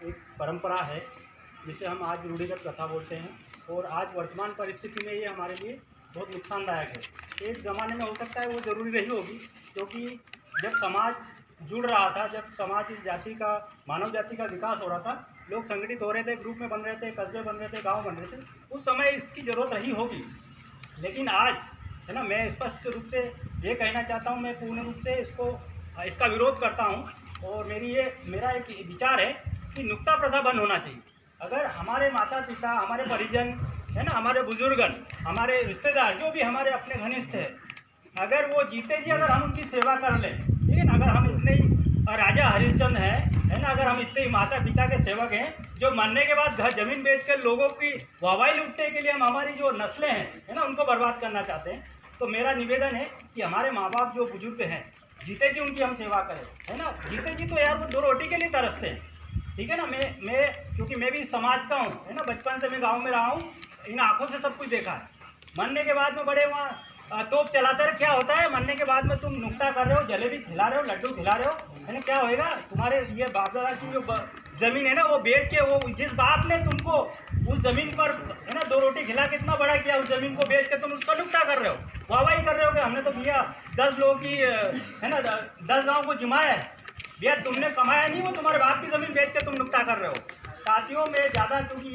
एक परंपरा है जिसे हम आज रूढ़िगत प्रथा बोलते हैं और आज वर्तमान परिस्थिति में ये हमारे लिए बहुत नुकसानदायक है। एक ज़माने में हो सकता है वो ज़रूरी नहीं होगी, क्योंकि जब समाज जुड़ रहा था, जब समाज इस जाति का, मानव जाति का विकास हो रहा था, लोग संगठित हो रहे थे, ग्रुप में बन रहे थे, कस्बे बन रहे थे, गांव बन रहे थे, उस समय इसकी ज़रूरत रही होगी। लेकिन आज है ना, मैं स्पष्ट रूप से ये कहना चाहता हूँ, मैं पूर्ण रूप से इसका विरोध करता हूँ और मेरा एक विचार है कि नुक्ता प्रथा बंद होना चाहिए। अगर हमारे माता पिता, हमारे परिजन है ना, हमारे बुजुर्गन, हमारे रिश्तेदार, जो भी हमारे अपने घनिष्ठ है, अगर वो जीते जी अगर हम उनकी सेवा कर लें, ठीक है ना, अगर हम इतने ही राजा हरिश्चंद्र है ना, अगर हम इतने ही माता पिता के सेवक हैं, जो मरने के बाद घर जमीन बेचकर लोगों की वाहवाही लूटने के लिए हम हमारी जो नस्लें हैं है ना, उनको बर्बाद करना चाहते हैं, तो मेरा निवेदन है कि हमारे माँ बाप जो बुजुर्ग हैं, जीते जी उनकी हम सेवा करें, है ना। जीते जी तो यार वो 2 रोटी के लिए तरसते हैं, ठीक है ना। मैं क्योंकि मैं भी समाज का हूँ, है ना, बचपन से मैं गांव में रहा हूँ, इन आँखों से सब कुछ देखा है। मरने के बाद में बड़े वहाँ तोप चलाते रहे, क्या होता है, मरने के बाद में तुम नुक्ता कर रहे हो, जलेबी खिला रहे हो, लड्डू खिला रहे हो, है ना, क्या होएगा तुम्हारे ये बाप दादा की जो ज़मीन है ना, वो बेच के, वो जिस बाप ने तुमको उस ज़मीन पर है ना 2 रोटी खिला के इतना बड़ा किया, उस ज़मीन को बेच के तुम उसका नुक्ता कर रहे हो, वाहवाही कर रहे हो कि हमने तो भैया 10 लोगों की है ना 10 गाँव को जिमाया है। भैया तुमने कमाया नहीं, वो तुम्हारे बाप की ज़मीन बेच के तुम नुक्ता कर रहे हो। साथियों में ज़्यादा, क्योंकि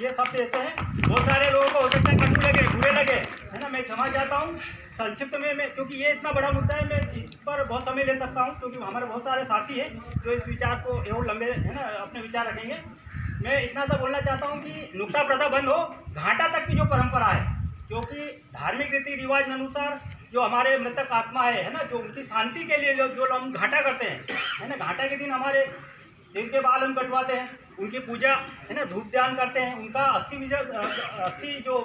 ये शब्द ऐसे हैं, बहुत सारे लोगों को हो सकता है कटु लगे, बुरे लगे, है ना, मैं क्षमा चाहता हूँ। संक्षिप्त में मैं, क्योंकि ये इतना बड़ा मुद्दा है, मैं इस पर बहुत समय ले सकता हूँ, क्योंकि हमारे बहुत सारे साथी हैं जो इस विचार को एवं लंबे है ना अपने विचार रखेंगे। मैं इतना सा बोलना चाहता हूँ कि नुक्ता प्रथा बंद हो, घाटा तक की जो परंपरा है, क्योंकि धार्मिक रीति रिवाज अनुसार जो हमारे मृतक आत्मा है ना, जो उनकी शांति के लिए जो हम घाटा करते हैं, है ना, घाटा के दिन हमारे दिन के बाल हम कटवाते हैं, उनकी पूजा है ना, धूप ध्यान करते हैं, उनका अस्थि जो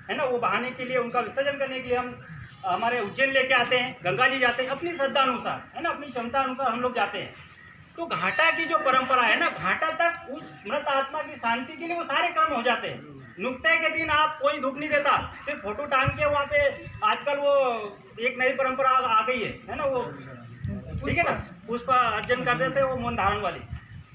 है ना वो बहाने के लिए, उनका विसर्जन करने के लिए हम हमारे उज्जैन लेके आते हैं, गंगा जी जाते हैं, अपनी श्रद्धा अनुसार, है ना, अपनी क्षमता अनुसार हम लोग जाते हैं। तो घाटा की जो परंपरा है ना, घाटा तक उस मृत आत्मा की शांति के लिए वो सारे कर्म हो जाते हैं। नुक्ते के दिन आप कोई धूप नहीं देता, सिर्फ फोटो टांग के वहाँ पे आजकल वो एक नई परंपरा आ गई है ना, वो ठीक है ना, पुष्प अर्जन कर देते हैं, वो मौन धारण वाली।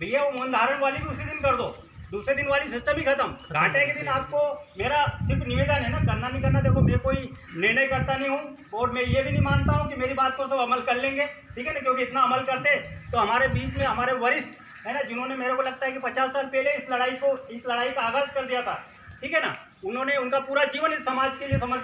भैया वो मौन धारण वाली भी उसी दिन कर दो, दूसरे दिन वाली सिस्टम ही खत्म। घाटे के दिन आपको मेरा सिर्फ निवेदन है ना, करना नहीं करना, देखो मैं कोई निर्णय करता नहीं हूँ और मैं ये भी नहीं मानता हूँ कि मेरी बात को सब अमल कर लेंगे, ठीक है ना, क्योंकि इतना अमल करते तो हमारे बीच में हमारे वरिष्ठ है ना, जिन्होंने मेरे को लगता है कि 50 साल पहले इस लड़ाई का आगाज़ कर दिया था, ठीक है ना, उन्होंने उनका पूरा जीवन इस समाज के लिए समर्पित